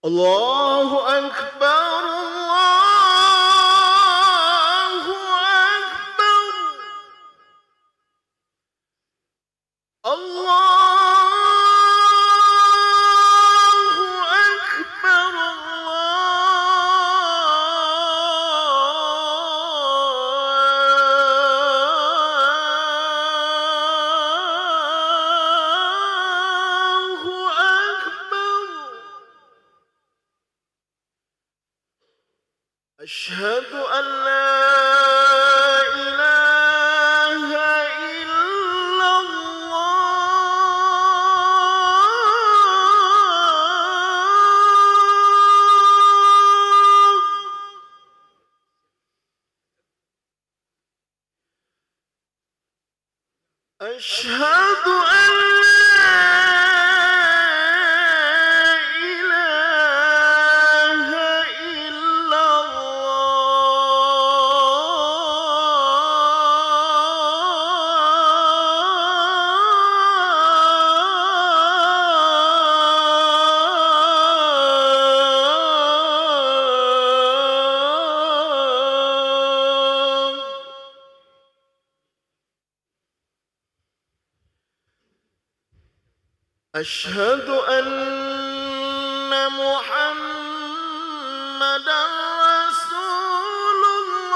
الله أكبر الله أكبر الله أكبر الله أكبر. أشهد أن لا إله إلا الله. أشهد أن لا إله إلا الله. أشهد أن محمدًا رسول الله.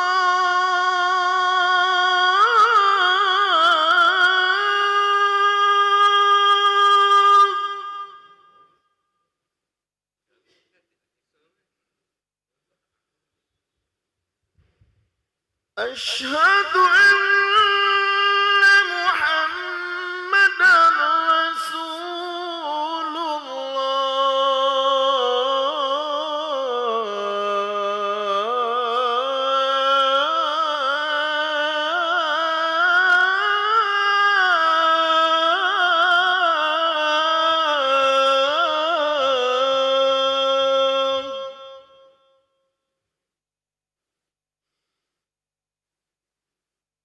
أشهد أن محمدًا رسول الله.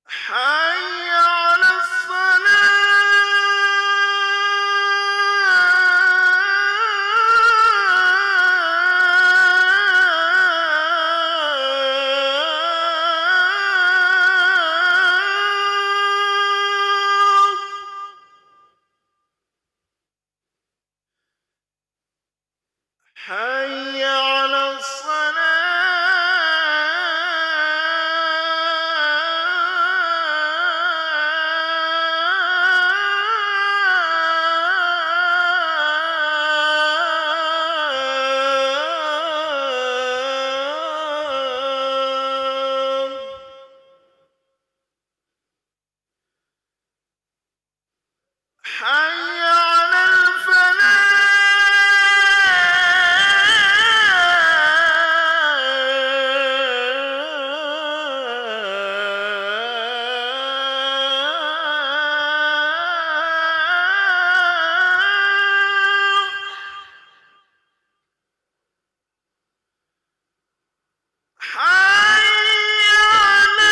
حي على الصلاة. حي على الصلاة. حي على الفلاح. حي على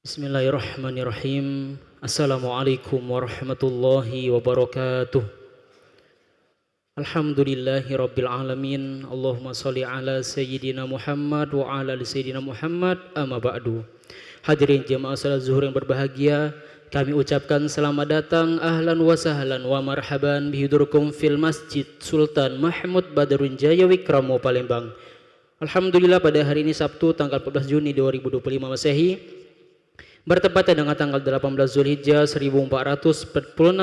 Bismillahirrahmanirrahim. Assalamualaikum warahmatullahi wabarakatuh. Alhamdulillahi rabbil alamin. Allahumma salli ala sayyidina Muhammad wa ala ali sayyidina Muhammad, amma ba'du. Hadirin jemaah salat zuhur yang berbahagia, kami ucapkan selamat datang, ahlan wa sahlan wa marhaban bihudurkum fil Masjid Sultan Mahmud Badarun Jaya Wikramo Palembang. Alhamdulillah pada hari ini Sabtu tanggal 14 Juni 2025 Masehi, bertepatan dengan tanggal 18 Zulhijjah 1446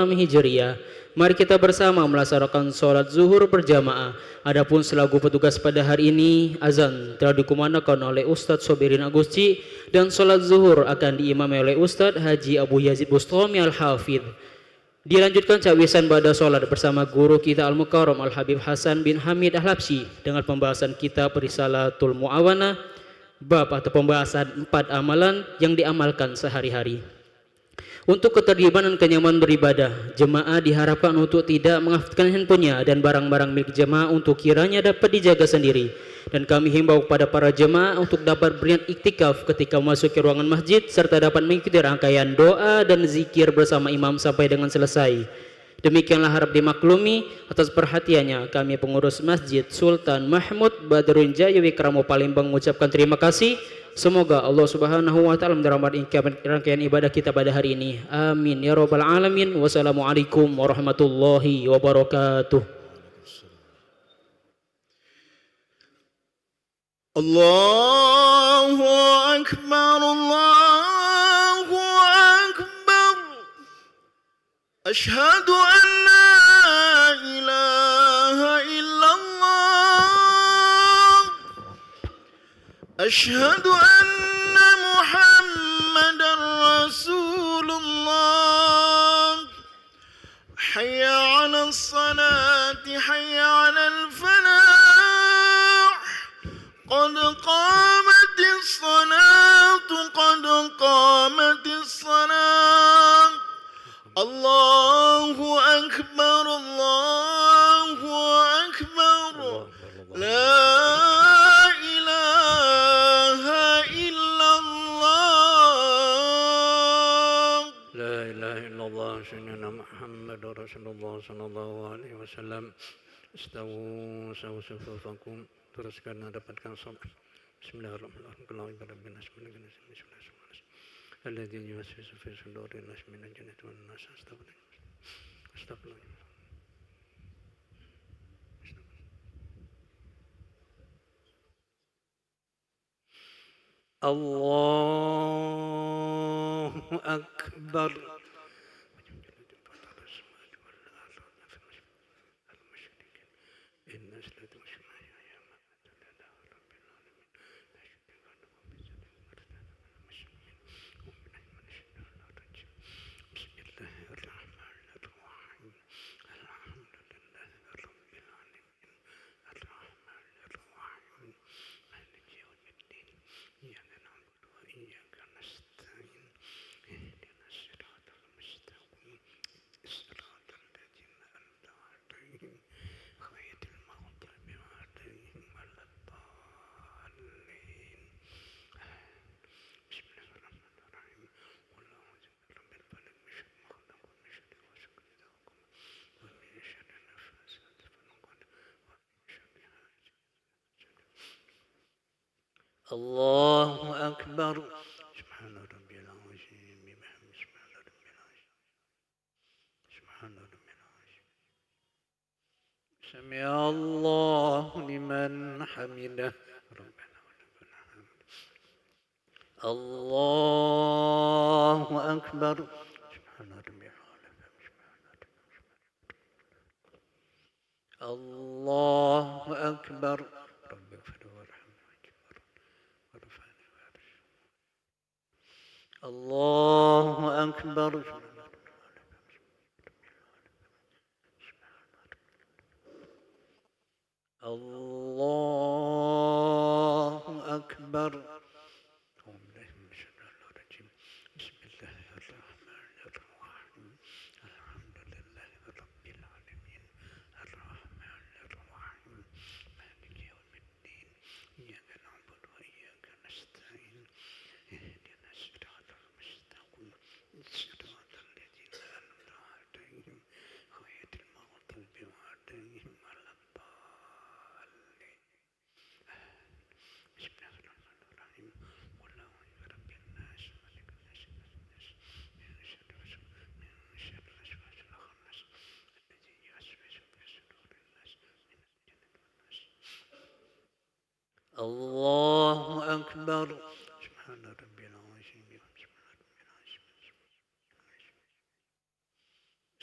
Hijriah. Mari kita bersama melaksanakan sholat zuhur berjamaah. Adapun selaku petugas pada hari ini, azan telah dikumandangkan oleh Ustadz Sobirin Agusti dan sholat zuhur akan diimami oleh Ustadz Haji Abu Yazid Bustami Al-Hafidh. Dilanjutkan cawisan pada sholat bersama guru kita Al-Mukarram Al-Habib Hasan bin Hamid Al-Habsyi dengan pembahasan kitab Risalatul Mu'awanah, bab atau pembahasan 4 amalan yang diamalkan sehari-hari. Untuk ketertiban dan kenyamanan beribadah, jemaah diharapkan untuk tidak mengaktifkan handphonenya dan barang-barang milik jemaah untuk kiranya dapat dijaga sendiri. Dan kami himbau kepada para jemaah untuk dapat berniat iktikaf ketika memasuki ruangan masjid serta dapat mengikuti rangkaian doa dan zikir bersama imam sampai dengan selesai. Demikianlah harap dimaklumi. Atas perhatiannya kami pengurus Masjid Sultan Mahmud Badarun Jaya Wikramo Palembang mengucapkan terima kasih. Semoga Allah Subhanahu wa taala merahmati rangkaian ibadah kita pada hari ini. Amin ya rabbal alamin. Wassalamualaikum warahmatullahi wabarakatuh. Allahu akbar, Allahu akbar. Asyhadu an la ilaha illallah. Asyhadu anna Muhammadar Rasulullah. Hayya 'alas salati, hayya 'alal falah. Qad qamatis salatu, qad qamatis salat. Allahu akbar, Allahu akbar. La ilaha illallah. La ilaha illallah sayyidina Muhammad Rasulullah sallallahu alaihi wasallam. Istawu sufufakum. Teruskan dapatkan salat. Bismillahirrahmanirrahim. Alladzi yuwaswisu fi sudurin nas minal jannati wan nas. Astagfirullah. Allahu akbar. Allahu akbar. Subhana rabbiyal azim bihamdihi. Subhana rabbiyal azim. Subhana rabbiyal azim. Sami Allahu liman hamidah. Rabbana wa lakal hamd. Allahu akbar. Subhana rabbiyal azim. Allahu akbar. Allahu akbar. Allahu akbar. Bismillahirrahmanirrahim. Alhamdulillahi rabbil alamin. Arrahmanirrahim. Maliki yaumiddin. Iyyaka na'budu wa iyyaka nasta'in. Ihdinas siratal الصراط الذين أنعمت عليهم غير المغضوب عليهم ولا الضالين. بسم الله الرحمن الرحيم. قل أعوذ برب الناس ملك الناس الناس من شر الوسواس الخناس الذي يوسوس في صدور الناس من الجنة والناس. الله أكبر. سبحان ربي العظيم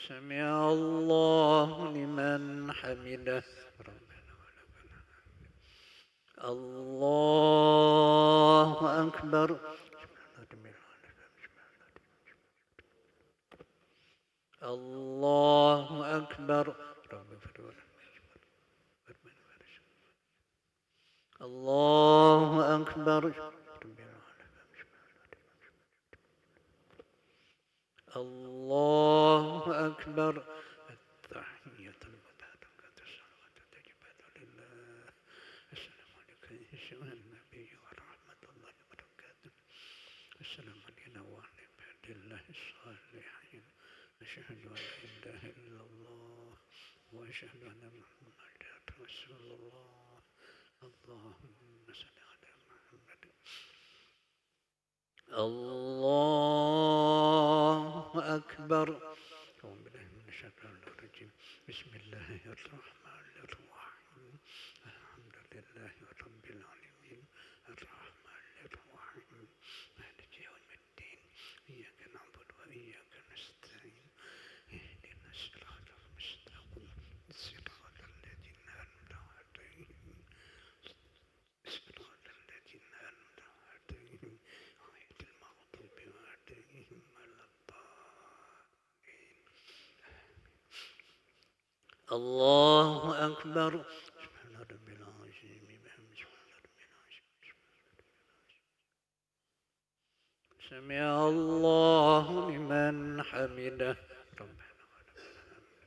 سمع الله لمن حمده ربنا ولك الحمد. الله أكبر. الله أكبر. الله أكبر. الله أكبر. التحية المباركة الصلوات الطيبات لله. السلام عليك أيها النبي ورحمة الله وبركاته. السلام علينا وعلى عباد الله الصالحين. أشهد أن لا إله إلا الله وأشهد أن محمدا رسول الله. اللهم صل على محمد. الله أكبر. أعوذ بالله من الشيطان الرجيم. بسم الله الرحمن الرحيم. الحمد لله رب العالمين الرحمن الرحيم مالك يوم الدين إياك نعبد وإياك نستعين اهدنا الصراط المستقيم صراط الذين أنعمت عليهم صراط الذين أنعمت عليهم غير المغضوب عليهم ولا الضالين. الله أكبر. سبحان ربي العظيم بحمده سبحان ربي العظيم. سمع الله لمن حمده ربنا ولك الحمد.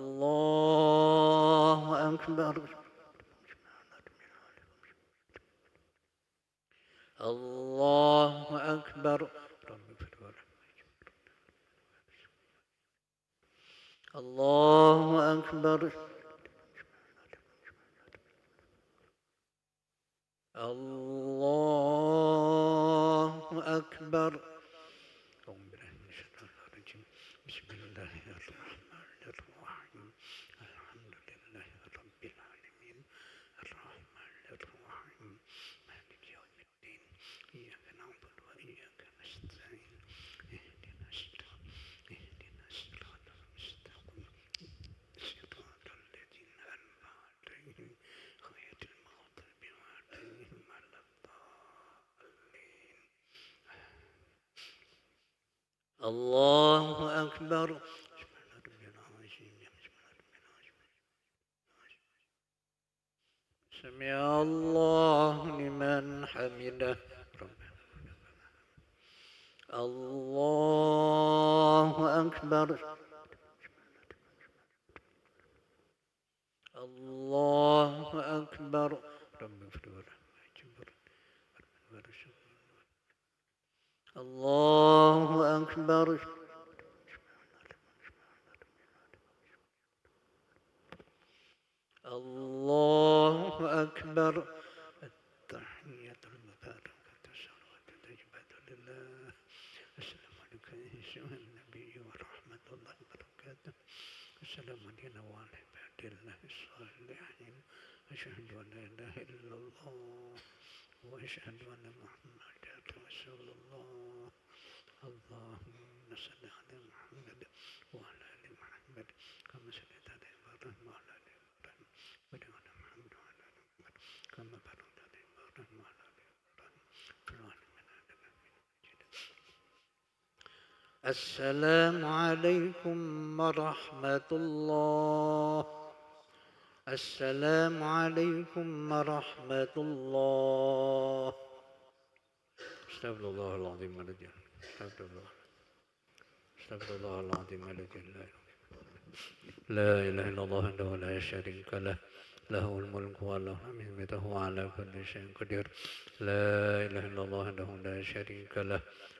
الله أكبر. الله أكبر. الله أكبر. الله أكبر. أعوذ بالله من الشيطان الرجيم. بسم الله الرحمن الرحيم. الحمد لله رب العالمين الرحمن الرحيم مالك يوم الدين إياك نعبد وإياك نستعين اهدنا الصراط المستقيم صراط الذين أنعمت عليهم غير المغضوب عليهم ولا الضالين. الله أكبر. سبحان ربي العظيم سبحان ربي العظيم. سمع الله لمن حمده ربنا. الله أكبر. الله أكبر. رب اغفر الله أكبر. الله أكبر. التحية المباركة الصلوات الطيبات لله. السلام عليك أيها النبي ورحمة الله وبركاته. السلام علينا وعلى عباد الله الصالحين. أشهد أن لا إله إلا الله وأشهد أن محمدا رسول الله. اللهم صل على محمد وعلى آل محمد كما صليت على إبراهيم وعلى آل إبراهيم وبارك على محمد وعلى آل محمد كما باركت على إبراهيم وعلى آل إبراهيم في العالمين إنك حميد مجيد. السلام عليكم ورحمة الله. السلام عليكم ورحمة الله. استغفر الله العظيم الذي استغفر الله العظيم الذي لا إله إلا الله وحده لا شريك له له الملك وله الحمد وهو على كل شيء قدير. لا إله إلا الله وحده لا شريك له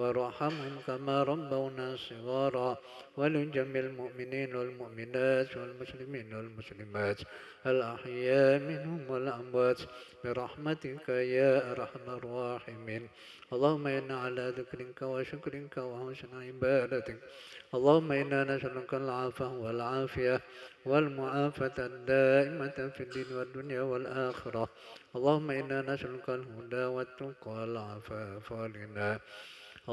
وارحمهم كما ربونا صغارا ولجميع المؤمنين والمؤمنات والمسلمين والمسلمات الأحياء منهم والأموات برحمتك يا أرحم الراحمين. اللهم إنا على ذكرك وشكرك وحسن عبادتك. اللهم إنا نسألك العفو والعافية والمعافاة الدائمة في الدين والدنيا والآخرة. اللهم إنا نسألك الهدى والتقى والعفاف والغنى.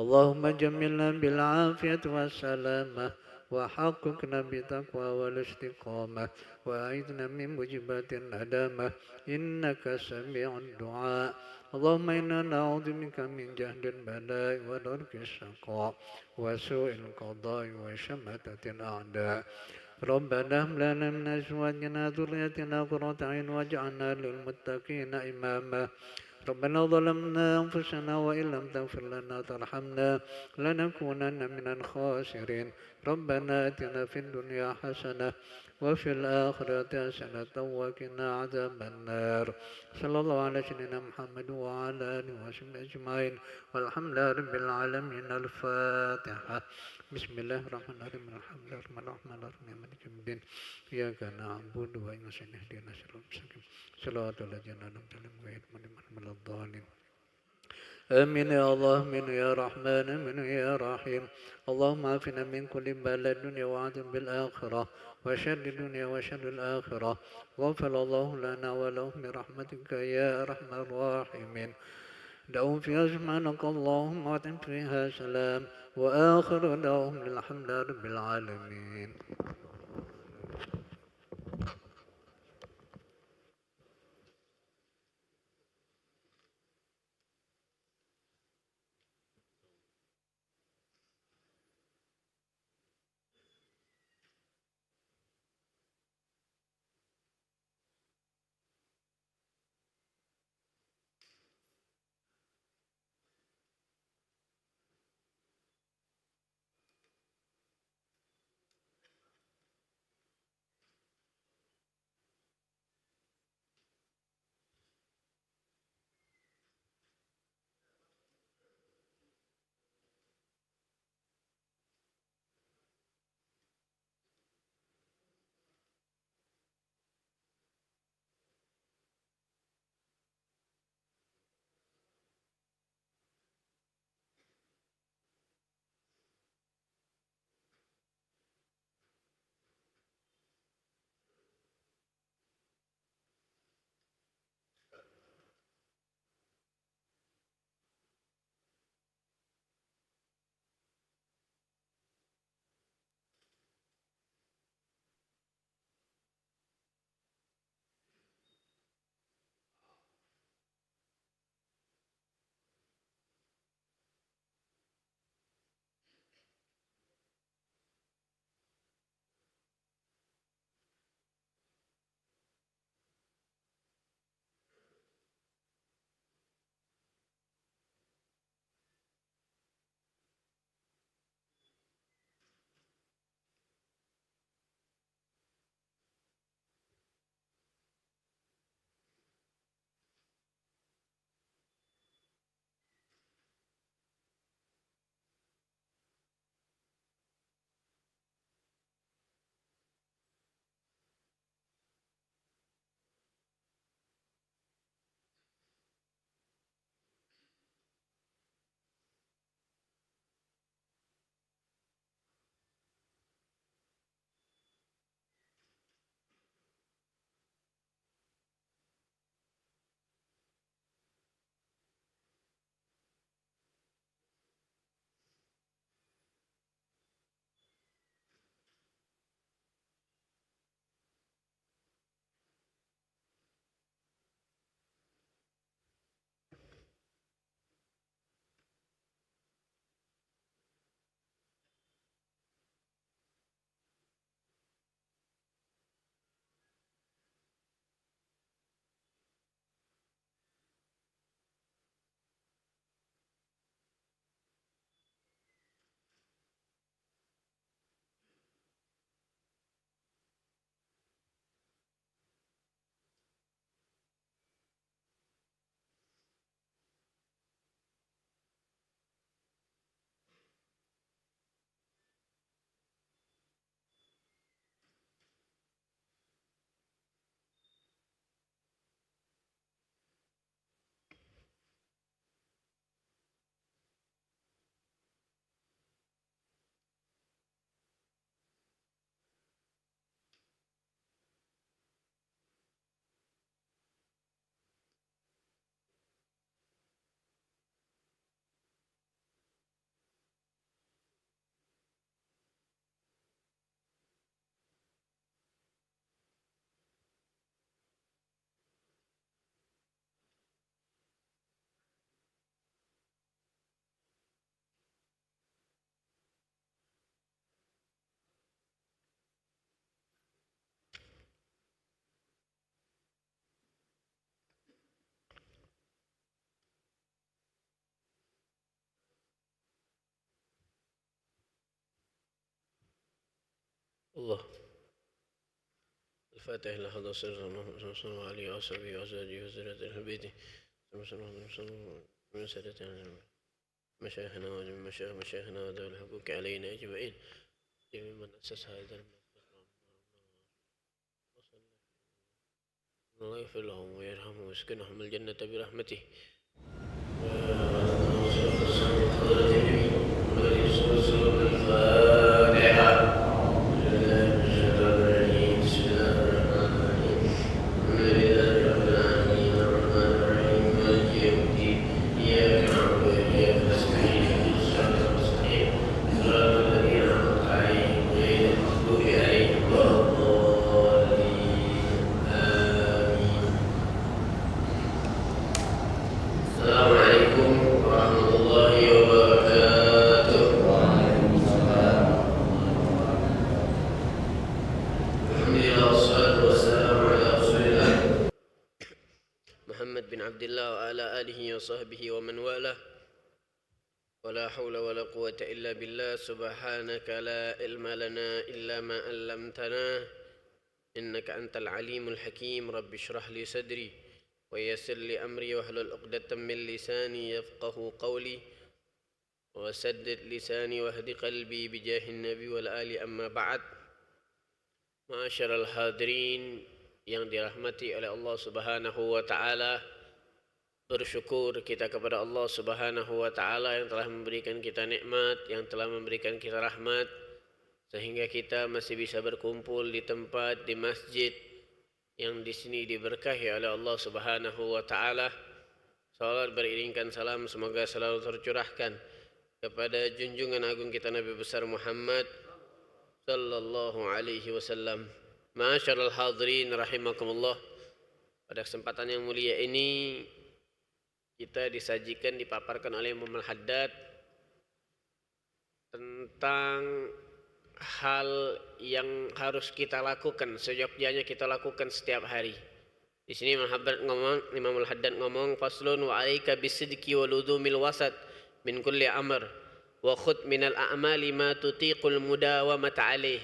اللهم جملنا بالعافية والسلامة وحققنا بتقوى والاستقامة وأعذنا من موجبات الندامة إنك سميع الدعاء. اللهم إنا نعوذ بك من جهد البلاء ودرك الشقاء وسوء القضاء وشماتة الأعداء. ربنا هب لنا من أزواجنا وذريتنا قرة أعين واجعلنا للمتقين إماما. ربنا ظلمنا أنفسنا وإن لم تغفر لنا وترحمنا لنكونن من الخاسرين. ربنا آتنا في الدنيا حسنة وفي الآخرة حسنة وقنا عذاب النار. صلى الله على سيدنا محمد وعلى آله وصحبه أجمعين والحمد لله رب العالمين. الفاتحة. بسم الله الرحمن الرحيم. الحمد لله الرحمن الرحيم مالك يوم الدين. إياك نعبد وإياك نستعين اهدنا الصراط المستقيم صراط الذين أنعمت عليهم غير المغضوب عليهم ولا الضالين. آمين يا الله. آمين يا رحمن. آمين يا رحيم. اللهم عافنا من كل بلاء الدنيا وعذاب بالآخرة وشر الدنيا وشر الآخرة. غفر الله لنا ولهم برحمتك يا أرحم الراحمين. دعوا فيها سبحانك اللهم وأتم فيها سلام وآخر دعوهم الحمد لله رب العالمين. الله الفاتح لحظة سر محمد صلى الله عليه وصحبه وأزواجه وذريته أهل بيته من سادة مشايخنا وجميع مشايخنا وذوي الحقوق علينا أجمعين جميع من أسس هذا المسجد الله يغفر لهم ويرحمهم ويسكنهم الجنة برحمته. محمد بن عبد الله وعلى آله وصحبه ومن والاه ولا حول ولا قوة إلا بالله سبحانك لا علم لنا إلا ما علمتنا إنك أنت العليم الحكيم رب اشرح لي صدري ويسر لي أمري واحلل عقدة من لساني يفقه قولي وسدد لساني واهد قلبي بجاه النبي والآل أما بعد. Ma'asyiral hadirin yang dirahmati oleh Allah Subhanahu wa taala, bersyukur kita kepada Allah Subhanahu wa taala yang telah memberikan kita nikmat, yang telah memberikan kita rahmat sehingga kita masih bisa berkumpul di tempat di masjid yang di sini diberkahi oleh Allah Subhanahu wa taala. Salat beriringkan salam semoga selalu tercurahkan kepada junjungan agung kita Nabi besar Muhammad sallallahu alaihi wasallam. Ma'asyiral hadirin rahimakumullah. Pada kesempatan yang mulia ini kita disajikan, dipaparkan oleh Imam Al-Haddad tentang hal yang harus kita lakukan, seyogyanya kita lakukan setiap hari. Di sini Imam Al-Haddad ngomong faslun wa alaika bisidqi wa ludumil wasat min kulli amr wa khud minal a'mali ma tutiqul mudawamata alaih.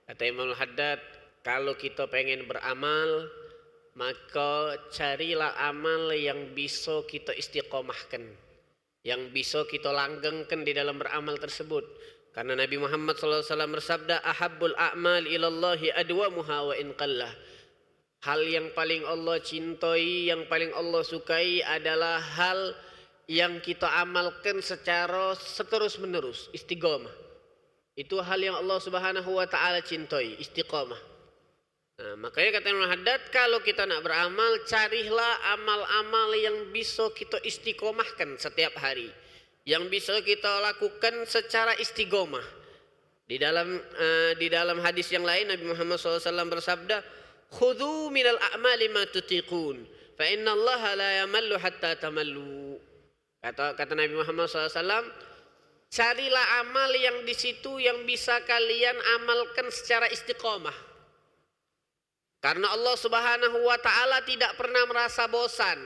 Kata Imam Al-Haddad, kalau kita pengen beramal maka carilah amal yang bisa kita istiqomahkan, yang bisa kita langgengkan di dalam beramal tersebut. Karena Nabi Muhammad SAW bersabda, ahabbul a'mal ilallahi adwamuha wa in qallah. Hal yang paling Allah cintai, yang paling Allah sukai adalah hal yang kita amalkan secara seterus menerus, istiqomah. Itu hal yang Allah Subhanahu wa taala cintai, istiqomah. Nah, makanya kata Imam Haddad, kalau kita nak beramal, carilah amal-amal yang bisa kita istiqomahkan setiap hari, yang bisa kita lakukan secara istiqomah. Di dalam hadis yang lain Nabi Muhammad SAW bersabda, khudhu minal a'mali ma tutiqun, fa inna Allah la yamallu hatta tamallu. Kata Nabi Muhammad SAW, carilah amal yang di situ yang bisa kalian amalkan secara istiqomah. Karena Allah Subhanahu wa taala tidak pernah merasa bosan.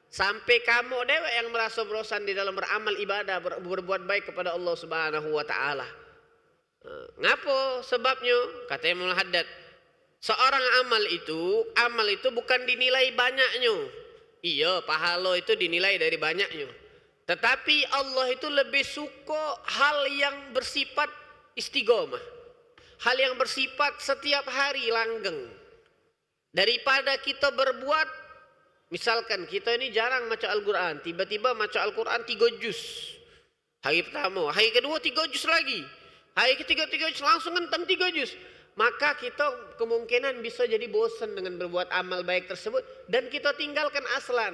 Sampai kamu dewe yang merasa bosan di dalam beramal ibadah, berbuat baik kepada Allah Subhanahu wa taala. Ngapo sebabnya? Kata Imam Al-Haddad, seorang amal itu bukan dinilai banyaknya. Iya, pahala itu dinilai dari banyaknya. Tetapi Allah itu lebih suka hal yang bersifat istiqomah, hal yang bersifat setiap hari langgeng, daripada kita berbuat, misalkan kita ini jarang baca Al-Quran, tiba-tiba baca Al-Quran 3 juz. Hari pertama, hari kedua 3 juz lagi, hari ketiga 3 juz, langsung ngentam 3 juz. Maka kita kemungkinan bisa jadi bosan dengan berbuat amal baik tersebut dan kita tinggalkan aslan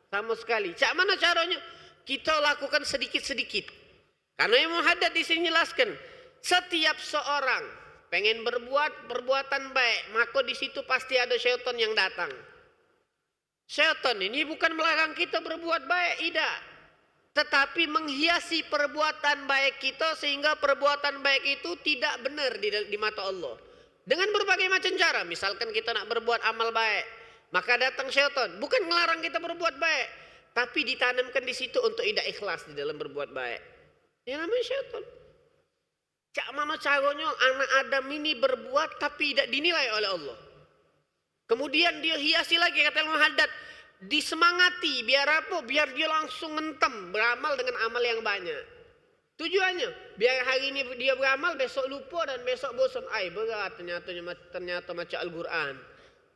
sama sekali. Cak mana caranya? Kita lakukan sedikit-sedikit. Karena Imam Haddad di sini jelaskan, setiap seorang pengen berbuat perbuatan baik, maka di situ pasti ada syaitan yang datang. Syaitan ini bukan melarang kita berbuat baik, tidak, tetapi menghiasi perbuatan baik kita sehingga perbuatan baik itu tidak benar di mata Allah. Dengan berbagai macam cara, misalkan kita nak berbuat amal baik, maka datang syaitan, bukan melarang kita berbuat baik, tapi ditanamkan di situ untuk tidak ikhlas di dalam berbuat baik. Yang namanya syaitan. Cak mana caranya anak Adam ini berbuat tapi tidak dinilai oleh Allah. Kemudian dia hiasi lagi kata Imam Haddad, disemangati biar apa? Biar dia langsung ngentem beramal dengan amal yang banyak. Tujuannya biar hari ini dia beramal, besok lupa dan besok bosan. Berat ternyata baca Al-Quran.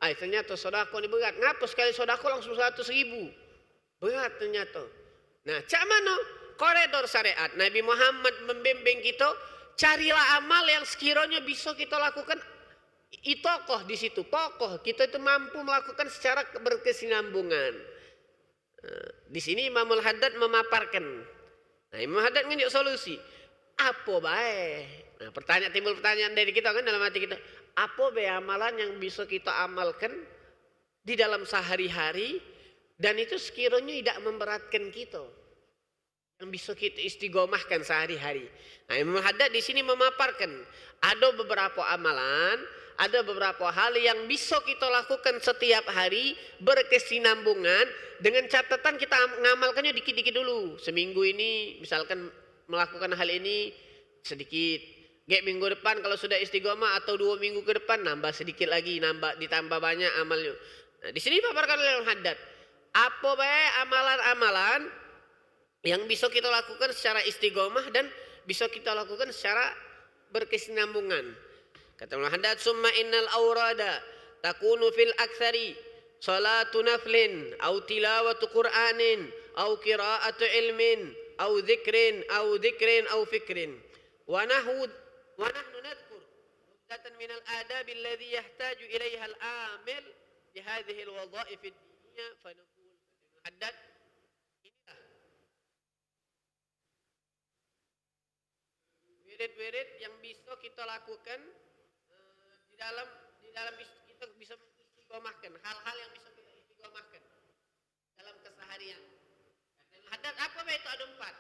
Ternyata sodako ini berat. Ngapa sekali sodako langsung 100.000? Berat ternyata. Nah, cak mana koridor syariat? Nabi Muhammad membimbing kita, carilah amal yang sekiranya bisa kita lakukan. Tokoh di situ, tokoh kita itu mampu melakukan secara berkesinambungan. Di sini Imamul Haddad memaparkan. Nah, Imam Haddad nunjuk solusi. Apa baik? Nah, timbul pertanyaan dari kita kan dalam hati kita. Apa baik amalan yang bisa kita amalkan di dalam sehari-hari dan itu sekiranya tidak memberatkan kita, yang bisa kita istiqomahkan sehari-hari. Nah, Imam Haddad di sini memaparkan ada beberapa amalan, ada beberapa hal yang bisa kita lakukan setiap hari berkesinambungan dengan catatan kita ngamalkannya dikit-dikit dulu. Seminggu ini misalkan melakukan hal ini sedikit. Minggu depan kalau sudah istiqomah atau 2 minggu ke depan nambah sedikit lagi, ditambah banyak amalnya. Nah, di sini dipaparkan oleh Imam Haddad. Apa baik amalan-amalan yang bisa kita lakukan secara istiqomah dan bisa kita lakukan secara berkesinambungan. Kata Imam Haddad, summa innal awrada takunu fil aktsari salatu naflin au tilawatu qur'anin au qira'atu ilmin au dzikrin au fikrin wa nahnu nadhkur mudatan min al adab alladhi yahtaju ilayha al amil bi hadhihi al wadha'if ad-diniyah fa naqul Haddad inilah wirid-wirid yang bisa kita lakukan di dalam kita bisa istiqomahkan hal-hal yang bisa kita istiqomahkan dalam keseharian. Haddad apa itu? Ada empat.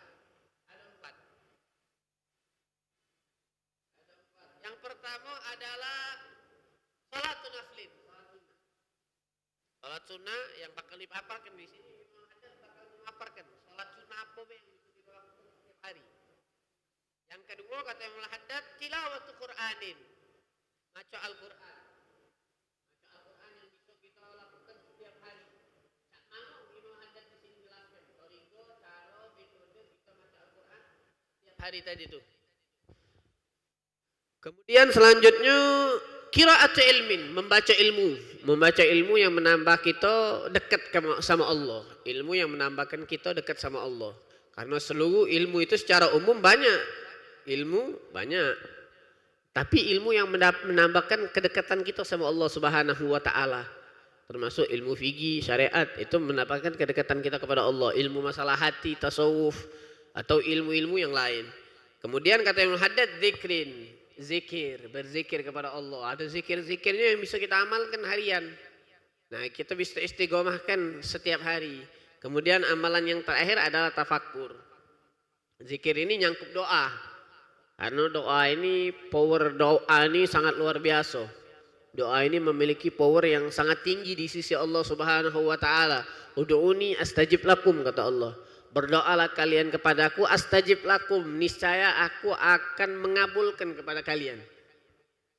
Yang pertama adalah salat naflin. Salat sunnah yang bakal dipaparkan di sini. Haddad bakal memaparkan salat sunnah apa yang bisa kita lakukan setiap hari. Yang kedua kata Imam Haddad tilawatu Qur'anin. Baca Al-Quran. Baca Al-Quran yang bisa kita lakukan setiap hari. Tak mau Imam Haddad di sini jelaskan. Torigo, cara, metode kita baca Al-Quran setiap hari tadi itu. Kemudian selanjutnya qira'atu ilmin, membaca ilmu. Membaca ilmu yang menambah kita dekat sama Allah. Ilmu yang menambahkan kita dekat sama Allah. Karena seluruh ilmu itu secara umum banyak. Ilmu banyak. Tapi ilmu yang menambahkan kedekatan kita sama Allah Subhanahu wa taala. Termasuk ilmu fikih, syariat, itu menambahkan kedekatan kita kepada Allah. Ilmu masalah hati, tasawuf atau ilmu-ilmu yang lain. Kemudian kata Imam Haddad zikir, berzikir kepada Allah. Ada zikir-zikirnya yang bisa kita amalkan harian. Nah, kita bisa istiqomahkan setiap hari. Kemudian amalan yang terakhir adalah tafakkur. Zikir ini nyangkup doa. Karena doa ini, power doa ini sangat luar biasa. Doa ini memiliki power yang sangat tinggi di sisi Allah Subhanahu wa taala. Ud'uni astajib lakum kata Allah. Berdoalah kalian kepadaku astajib lakum, niscaya aku akan mengabulkan kepada kalian.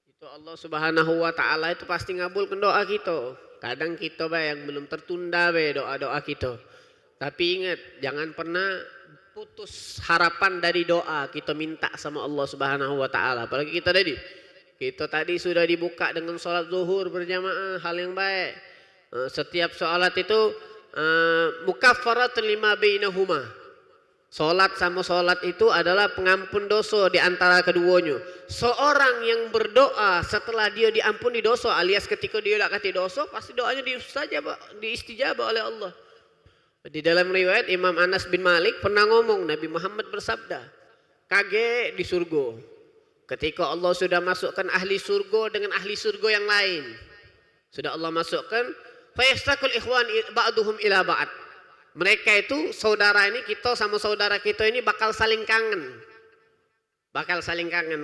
Itu Allah Subhanahu wa taala itu pasti ngabulkan doa kita. Kadang kita yang belum tertunda doa-doa kita. Tapi ingat, jangan pernah putus harapan dari doa kita minta sama Allah Subhanahu wa taala. Apalagi kita tadi sudah dibuka dengan sholat zuhur berjamaah, hal yang baik. Setiap sholat itu mukaffaratun lima bainahuma. Sholat sama sholat itu adalah pengampun dosa di antara keduanya. Seorang yang berdoa setelah dia diampuni dosa, alias ketika dia tidak kati dosa, pasti doanya diistijabah oleh Allah. Di dalam riwayat Imam Anas bin Malik pernah ngomong, Nabi Muhammad bersabda, kaget di surga ketika Allah sudah masukkan ahli surga dengan ahli surga yang lain. Sudah Allah masukkan, fayastaqul ikhwan ba'duhum ila ba'd. Mereka itu saudara ini, kita sama saudara kita ini bakal saling kangen.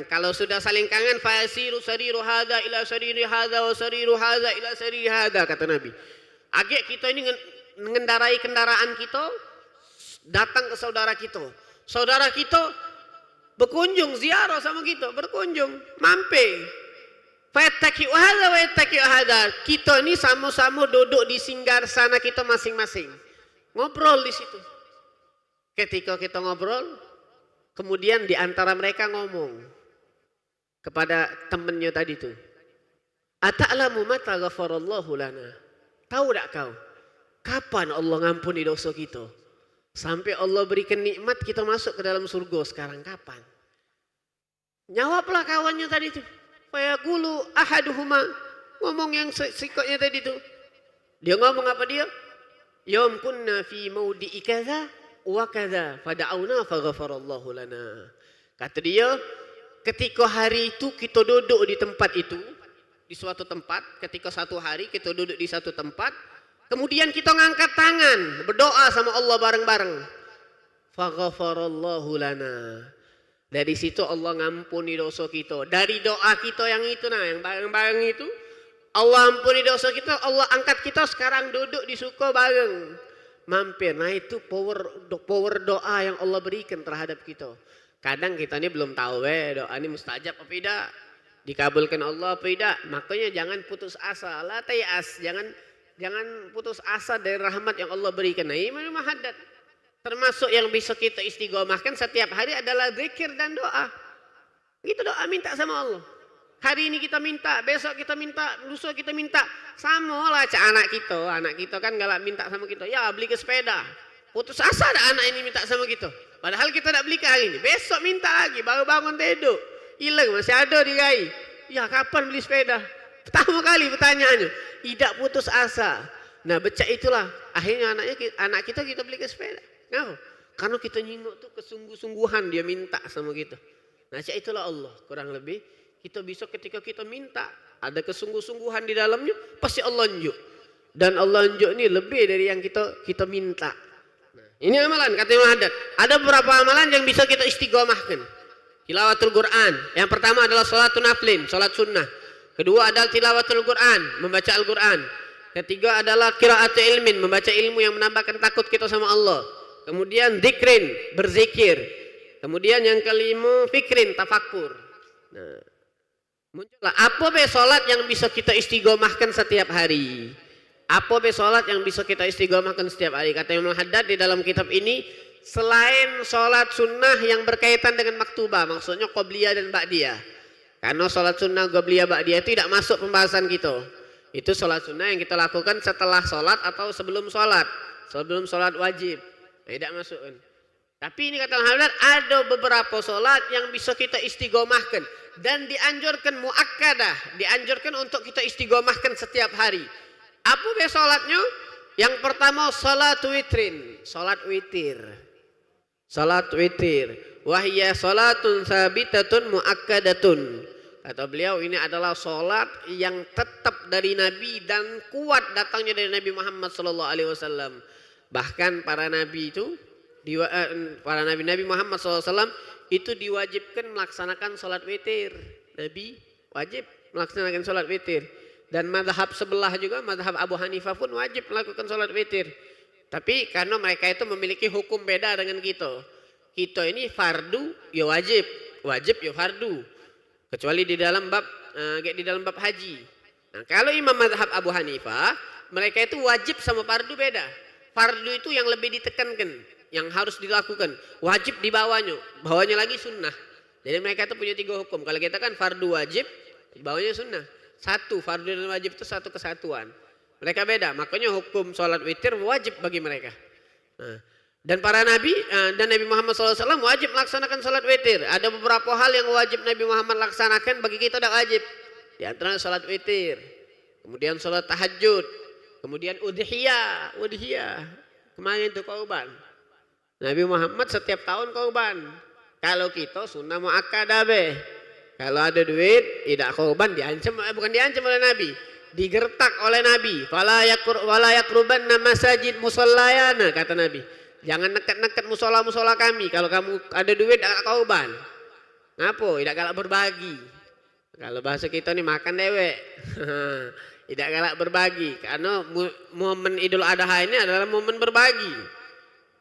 Kalau sudah saling kangen, fayasiru sariru hadza ila sariri hadza wa sariru hadza ila sariri hadza kata Nabi. Agak kita ini mengendarai kendaraan kita datang ke saudara kita. Saudara kita berkunjung ziarah sama kita, berkunjung, mampir. Fattaqi'u hadza wa yattaqi'u hadza. Kita ini sama-sama duduk di singgasana kita masing-masing. Ngobrol di situ. Ketika kita ngobrol, kemudian di antara mereka ngomong kepada temannya tadi itu. Ata'lamu mata ghafarallahu lana. Tahu tak kau? Kapan Allah ngampuni dosa kita? Sampai Allah berikan nikmat kita masuk ke dalam surga sekarang kapan? Jawablah kawannya tadi itu. Fayaqulu ahaduhuma, ngomong yang sikapnya tadi itu. Dia ngomong apa dia? Yawm kunna fi maudi'i kadza wa kadza fada'auna faghfarallahu lana. Kata dia, ketika hari itu kita duduk di tempat itu, di suatu tempat, ketika satu hari kita duduk di satu tempat, kemudian kita ngangkat tangan, berdoa sama Allah bareng-bareng. Faghfarallahu lana. Dari situ Allah ngampuni dosa kita. Dari doa kita yang itu yang bareng-bareng itu, Allah ampuni dosa kita, Allah angkat kita sekarang duduk di suka bareng. Mampir. Nah itu power doa yang Allah berikan terhadap kita. Kadang kita ini belum tahu doa ini mustajab apa tidak, dikabulkan Allah apa tidak. Makanya jangan putus asa, la tayas, jangan putus asa dari rahmat yang Allah berikan. Nah ini haddad. Termasuk yang bisa kita istiqomahkan setiap hari adalah zikir dan doa. Kita doa minta sama Allah. Hari ini kita minta, besok kita minta, lusa kita minta. Sama lah anak kita kan galak minta sama kita. Ya beli ke sepeda. Putus asa ada anak ini minta sama kita. Padahal kita tak beli ke hari ini. Besok minta lagi, baru bangun tidur. Hilang masih ada di gai. Ya kapan beli sepeda? Pertama kali pertanyaannya. Tidak putus asa. Nah becak itulah. Akhirnya anak kita beli ke sepeda. Kenapa? Karena kita nyingok tuh kesungguh-sungguhan dia minta sama kita. Nah itulah Allah kurang lebih. Kita bisa ketika kita minta. Ada kesungguh-sungguhan di dalamnya. Pasti Allah unjuk. Dan Allah unjuk ini lebih dari yang kita minta. Nah, ini amalan kata Imam Haddad. Ada beberapa amalan yang bisa kita istiqomahkan. Tilawatul Quran. Yang pertama adalah salatun naflin, salat sunnah. Kedua adalah tilawatul Quran, membaca Al-Quran. Ketiga adalah qiraatul ilmin, membaca ilmu yang menambahkan takut kita sama Allah. Kemudian zikrin, berzikir. Kemudian yang kelima fikrin, tafakkur. Nah, muncullah apa be salat yang bisa kita istiqomahkan setiap hari? Apa be salat yang bisa kita istiqomahkan setiap hari? Kata Imam Haddad di dalam kitab ini, selain salat sunnah yang berkaitan dengan maktubah, maksudnya qobliyah dan ba'diyah. Karena salat sunnah, qobliyah, ba'diyah itu tidak masuk pembahasan kita. Itu salat sunnah yang kita lakukan setelah salat atau sebelum salat wajib. Tidak masuk. Tapi ini kata Al-Haddad ada beberapa solat yang bisa kita istiqomahkan dan dianjurkan muakkadah, dianjurkan untuk kita istiqomahkan setiap hari. Apa be solatnya? Yang pertama salat witrin, salat witir. Salat witir. Wahya salatun sabitatun muakkadatun. Kata beliau ini adalah solat yang tetap dari Nabi dan kuat datangnya dari Nabi Muhammad SAW. Bahkan para nabi itu, Nabi Muhammad SAW itu diwajibkan melaksanakan sholat witir. Nabi wajib melaksanakan sholat witir. Dan mazhab sebelah juga, mazhab Abu Hanifah pun wajib melakukan sholat witir. Tapi karena mereka itu memiliki hukum beda dengan kita. Kita ini fardu ya wajib ya fardu. Kecuali di dalam bab haji. Nah, kalau imam mazhab Abu Hanifah, mereka itu wajib sama fardu beda. Fardu itu yang lebih ditekankan, yang harus dilakukan. Wajib di bawahnya lagi sunnah. Jadi mereka itu punya 3 hukum. Kalau kita kan fardu wajib, di bawahnya sunnah. Satu, fardu dan wajib itu satu kesatuan. Mereka beda, makanya hukum sholat witir wajib bagi mereka. Nah, dan para nabi dan Nabi Muhammad SAW wajib melaksanakan sholat witir. Ada beberapa hal yang wajib Nabi Muhammad laksanakan, bagi kita tidak wajib. Di antaranya sholat witir, kemudian sholat tahajud, kemudian udhiyah. Kemarin itu korban. Nabi Muhammad setiap tahun korban. Kalau kita sunnah muakkadah be. Kalau ada duit tidak korban, bukan diancam oleh Nabi, digertak oleh Nabi. Wala yaqrubanna masajid musallayana, kata Nabi. Jangan nekat-nekat musola kami. Kalau kamu ada duit tidak korban. Ngapa? Tidak galak berbagi. Kalau bahasa kita nih makan dewek. Tidak galak berbagi. Karena momen Idul Adha ini adalah momen berbagi.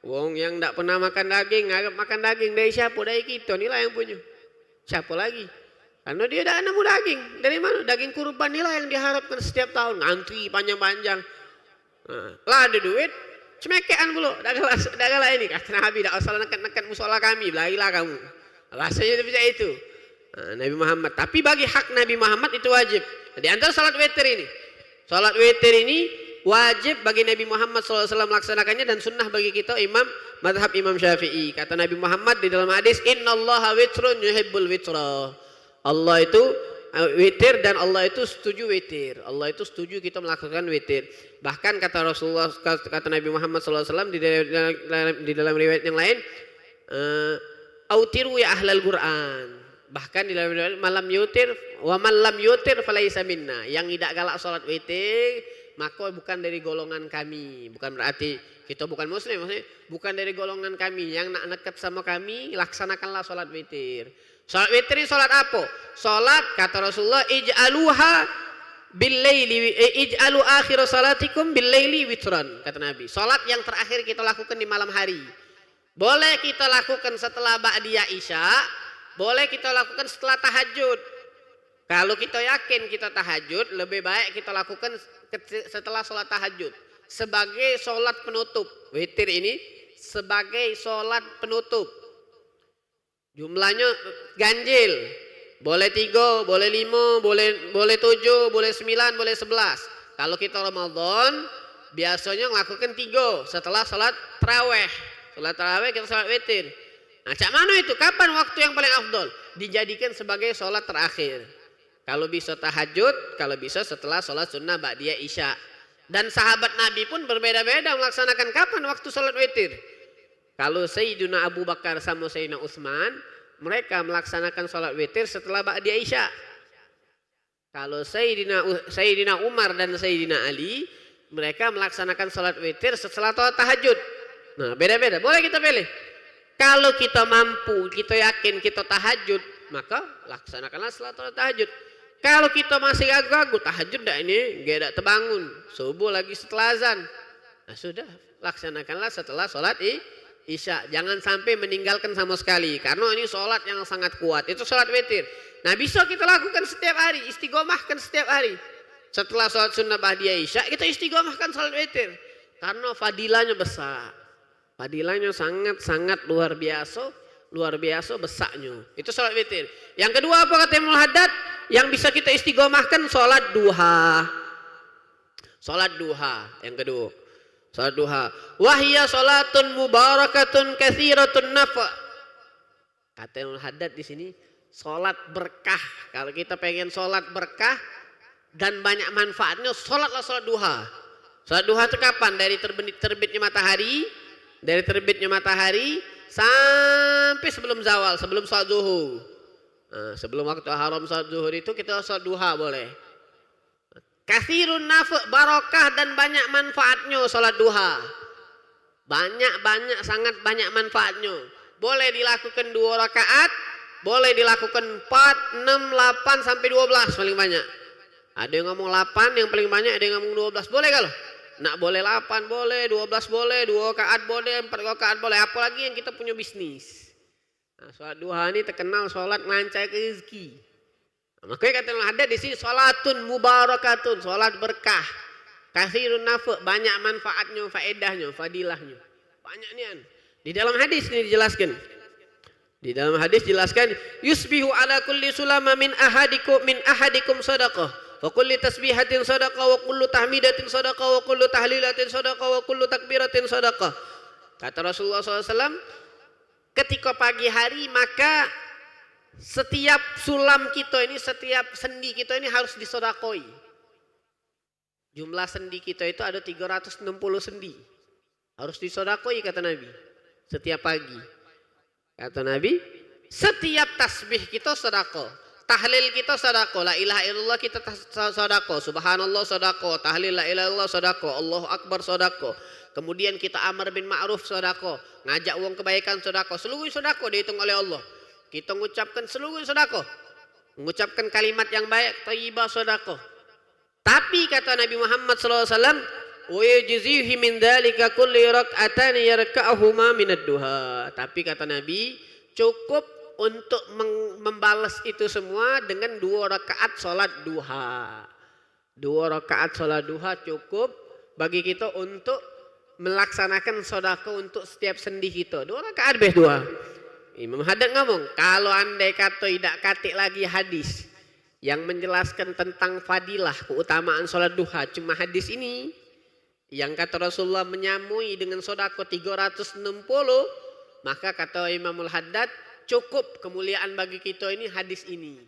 Wong yang tidak pernah makan daging, nganggap makan daging dari siapa? Dari kita, inilah yang punya. Siapa lagi? Karena dia tidak nemu daging. Dari mana? Daging kurban inilah yang diharapkan setiap tahun. Ngantri panjang-panjang. Nah, lah ada duit, cemekean dulu. Dagalah ini. Kata Nabi, tidak usah nekat-nekat musola kami. Belahilah kamu. Rasanya bisa itu. Nah, Nabi Muhammad. Tapi bagi hak Nabi Muhammad itu wajib. Di antara salat witir ini. Salat witir ini wajib bagi Nabi Muhammad SAW melaksanakannya dan sunnah bagi kita madhab Imam Syafi'i. Kata Nabi Muhammad di dalam hadis, Innallaha witrun yuhibbul witra. Allah itu witir dan Allah itu setuju witir. Allah itu setuju kita melakukan witir. Bahkan kata Rasulullah, kata Nabi Muhammad SAW di dalam riwayat yang lain, autiru ya ahlal Quran. Bahkan di dalam riwayat malam yutir wa man lam yutir falaisa minna. Yang tidak galak salat witir maka bukan dari golongan kami. Bukan berarti kita bukan muslim, maksudnya bukan dari golongan kami. Yang nak dekat sama kami, laksanakanlah salat witir. Salat witir salat apa? Salat kata Rasulullah, ij'aluha bil-laili ij'alu akhir salatikum bil-laili witran, kata Nabi. Salat yang terakhir kita lakukan di malam hari. Boleh kita lakukan setelah ba'diyah Isya, boleh kita lakukan setelah tahajud. Kalau kita yakin kita tahajud, lebih baik kita lakukan setelah sholat tahajud. Sebagai sholat penutup. Witir ini sebagai sholat penutup. Jumlahnya ganjil. Boleh 3, boleh 5, boleh 7, boleh 9, boleh 11. Kalau kita Ramadan, biasanya melakukan 3 setelah sholat tarawih. Sholat tarawih kita sholat witir. Nah, cak mana itu? Kapan waktu yang paling afdol? Dijadikan sebagai sholat terakhir. Kalau bisa tahajud, kalau bisa setelah sholat sunnah ba'diyah Isya. Dan sahabat Nabi pun berbeda-beda melaksanakan kapan waktu sholat witir. Kalau Sayyidina Abu Bakar sama Sayyidina Utsman, mereka melaksanakan sholat witir setelah ba'diyah Isya. Kalau Sayyidina Umar dan Sayyidina Ali, mereka melaksanakan sholat witir setelah sholat tahajud. Nah, beda-beda. Boleh kita pilih. Kalau kita mampu, kita yakin kita tahajud, maka laksanakanlah setelah sholat tahajud. Kalau kita masih ragu-ragu, tahajud dah ini, gak terbangun, subuh lagi setelah azan. Nah sudah, laksanakanlah setelah sholat Isya. Jangan sampai meninggalkan sama sekali, karena ini sholat yang sangat kuat. Itu sholat witir. Nah bisa kita lakukan setiap hari, istiqomahkan setiap hari. Setelah sholat sunnah ba'diyah Isya, kita istiqomahkan sholat witir. Karena fadilahnya besar. Fadilahnya sangat-sangat luar biasa besarnya. Itu sholat witir. Yang kedua apa kata Imam Haddad? Yang bisa kita istiqomahkan sholat duha. Sholat duha yang kedua. Sholat duha. Wahya sholatun mubarakatun kathiratun nafa. Kata Imam Haddad di sini, sholat berkah. Kalau kita pengen sholat berkah dan banyak manfaatnya, sholatlah sholat duha. Sholat duha itu kapan? Dari terbitnya matahari. Dari terbitnya matahari sampai sebelum zawal, sebelum sholat zuhur. Nah, sebelum waktu haram sholat zuhur itu kita sholat duha boleh. Kathirun nafa' barokah dan banyak manfaatnya sholat duha. Banyak sangat banyak manfaatnya. Boleh dilakukan 2 rakaat, boleh dilakukan 4, 6, 8 sampai 12 paling banyak. Ada yang ngomong 8 yang paling banyak, ada yang ngomong 12. Boleh kalau? Nak boleh 8 boleh, 12 boleh, 2 rakaat boleh, 4 rakaat boleh. Apalagi yang kita punya bisnis. Nah, sholat duha ini terkenal sholat melancarkan rezeki. Nah, makanya kata ada di sini sholatun mubarakatun, sholat berkah. Kathirun nafa', banyak manfaatnya, faedahnya, fadilahnya. Banyak nian. Di dalam hadis ini dijelaskan. Di dalam hadis dijelaskan, yusbihu ala kulli sulama min ahadikum sadaqah. Wa kulli tasbihatin sadaqah wa kullu tahmidatin sadaqah wa kullu tahlilatin sadaqah wa kullu takbiratin sadaqah. Kata Rasulullah SAW, ketika pagi hari maka setiap sulam kita ini, setiap sendi kita ini harus disodakoi. Jumlah sendi kita itu ada 360 sendi. Harus disodakoi kata Nabi. Setiap pagi. Kata Nabi, setiap tasbih kita sedekah. Tahlil kita sedekah. La ilaha illallah kita sedekah. Subhanallah sedekah. Tahlil la ilaha illallah sedekah. Allahu akbar sedekah. Kemudian kita amar bin ma'ruf sedekah. Ngajak uang kebaikan sedekah. Seluruh sedekah dihitung oleh Allah. Kita mengucapkan seluruh sedekah. Mengucapkan kalimat yang baik, thayyibah sedekah. Tapi kata Nabi Muhammad SAW, wa yujzihi min dzalika kulli rak'atan yarka'uhuma minad duha. Tapi kata Nabi, cukup untuk membalas itu semua dengan 2 rakaat salat duha. 2 rakaat salat duha cukup bagi kita untuk melaksanakan sedekah untuk setiap sendi kita. 2 rakaat beh 2. Imam Haddad ngomong, kalau andai kata tidak katik lagi hadis yang menjelaskan tentang fadilah keutamaan salat duha, cuma hadis ini yang kata Rasulullah menyamui dengan sedekah 360, maka kata Imamul Haddad cukup kemuliaan bagi kita ini hadis ini.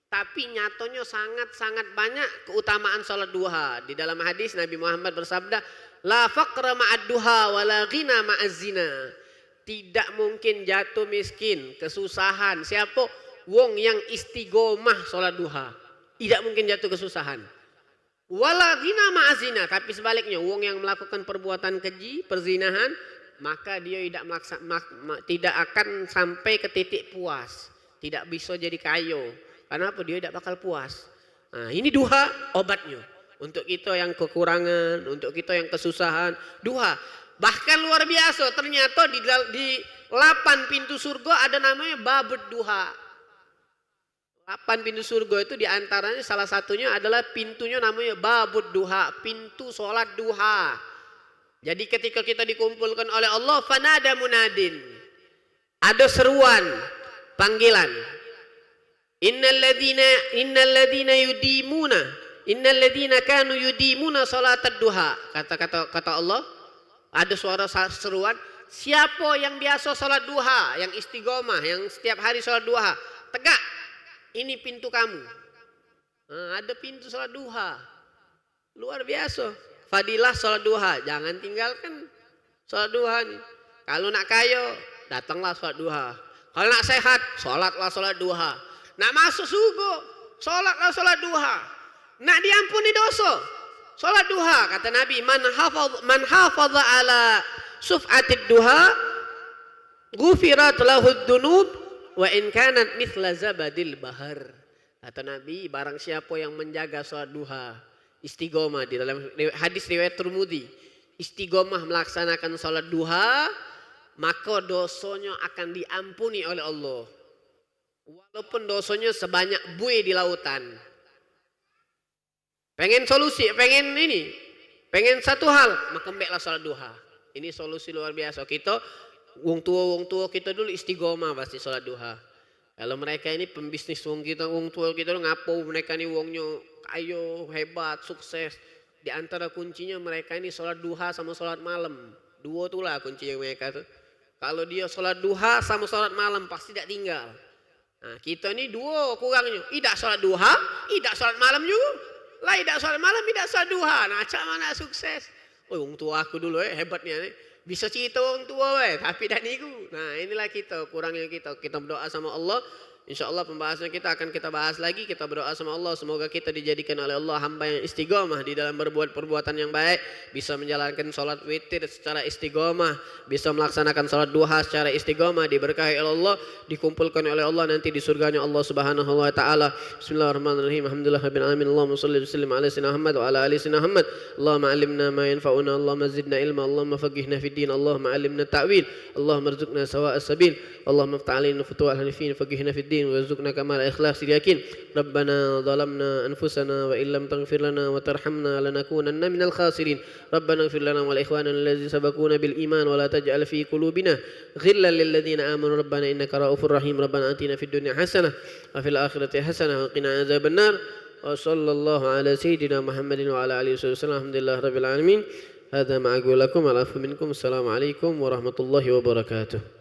Tapi nyatanya sangat-sangat banyak keutamaan salat duha. Di dalam hadis Nabi Muhammad bersabda, la faqra ma'ad duha wa la ghina ma'az zina. Tidak mungkin jatuh miskin, kesusahan. Siapa? Wong yang istiqomah salat duha. Tidak mungkin jatuh kesusahan. Wala ghina ma'az zina. Tapi sebaliknya, wong yang melakukan perbuatan keji, perzinahan, maka dia tidak akan sampai ke titik puas. Tidak bisa jadi kaya. Kenapa? Dia tidak bakal puas. Nah, ini duha obatnya. Untuk kita yang kekurangan, untuk kita yang kesusahan, duha. Bahkan luar biasa, ternyata di 8 pintu surga ada namanya babud duha. 8 pintu surga itu diantaranya salah satunya adalah pintunya namanya babud duha, pintu sholat duha. Jadi ketika kita dikumpulkan oleh Allah, fanada munadin, ada seruan, panggilan. Innal ladzina kanu yudimuna salatad duha. Kata Allah, ada suara seruan, siapa yang biasa salat duha, yang istiqomah, yang setiap hari salat duha, tegak. Ini pintu kamu. Nah, ada pintu salat duha. Luar biasa. Fadilah salat duha, jangan tinggalkan salat duha nih. Kalau nak kaya, datanglah salat duha. Kalau nak sehat, salatlah salat duha. Nak masuk surga, salatlah salat duha. Nak diampuni dosa, salat duha. Kata Nabi, man hafadha ala suf'atid duha, ghufirat lahud dunub wa in kanat mithla zabadil bahar. Kata Nabi, barang siapa yang menjaga salat duha, istiqomah, di dalam hadis riwayat Tirmidzi, istiqomah melaksanakan salat duha, maka dosanya akan diampuni oleh Allah. Walaupun dosanya sebanyak buih di lautan. Pengen solusi, pengen satu hal, maka mbeklah salat duha. Ini solusi luar biasa. Kita wong tua kita dulu istiqomah pasti salat duha. Kalau mereka ini pembisnis wong tua kita ngapo, mereka ini wongnya ayo hebat, sukses. Di antara kuncinya mereka ini salat duha sama salat malam. 2 itulah kuncinya mereka tuh. Kalau dia salat duha sama salat malam pasti tidak tinggal. Nah, kita ini 2 kurangnya. Tidak salat duha, tidak salat malam juga. Lah tidak salat malam, tidak salat duha. Nah, cak mana sukses? Oh, wong tua aku dulu hebatnya nih. Bisa cerita wong tua tapi dah niku. Nah, inilah kita, kurangnya kita. Kita berdoa sama Allah. InsyaAllah pembahasan kita akan kita bahas lagi. Kita berdoa sama Allah, semoga kita dijadikan oleh Allah hamba yang istiqomah di dalam berbuat perbuatan yang baik, bisa menjalankan sholat witir secara istiqomah, bisa melaksanakan sholat duha secara istiqomah, diberkahi oleh Allah, dikumpulkan oleh Allah nanti di surganya Allah Subhanahu wa taala. Bismillahirrahmanirrahim. Alhamdulillahirabbil alamin. Allahumma shalli wa sallim ala sayyidina Muhammad wa ala ali sayyidina Muhammad. Allahumma 'allimna ma yanfa'una, Allahumma zidna ilma, Allahumma faqihna fid din, Allahumma 'allimna ta'wil, Allahumma arzuqna sawa'as sabil, Allahumma iftah 'alaina futuhal hanifin, faqihna fid din warzuqna kamal ikhlas yakin. Rabbana zalamna anfusana wa illam taghfir lana wa tarhamna lanakunanna minal khasirin. Rabbana ighfir lana wa li ikhwanina allazina sabaquna bil iman wa la taj'al fi qulubina ghillan lil ladzina amanu rabbana innaka ra'ufur rahim. Rabbana atina fid dunya hasanah wa fil akhirati hasanah wa qina adzabannar. Wa sallallahu ala sayyidina Muhammadin wa ala alihi wasallam. Alhamdulillah rabbil alamin. Hadza ma aqulu lakum wa afu minkum. Assalamualaikum warahmatullahi wabarakatuh.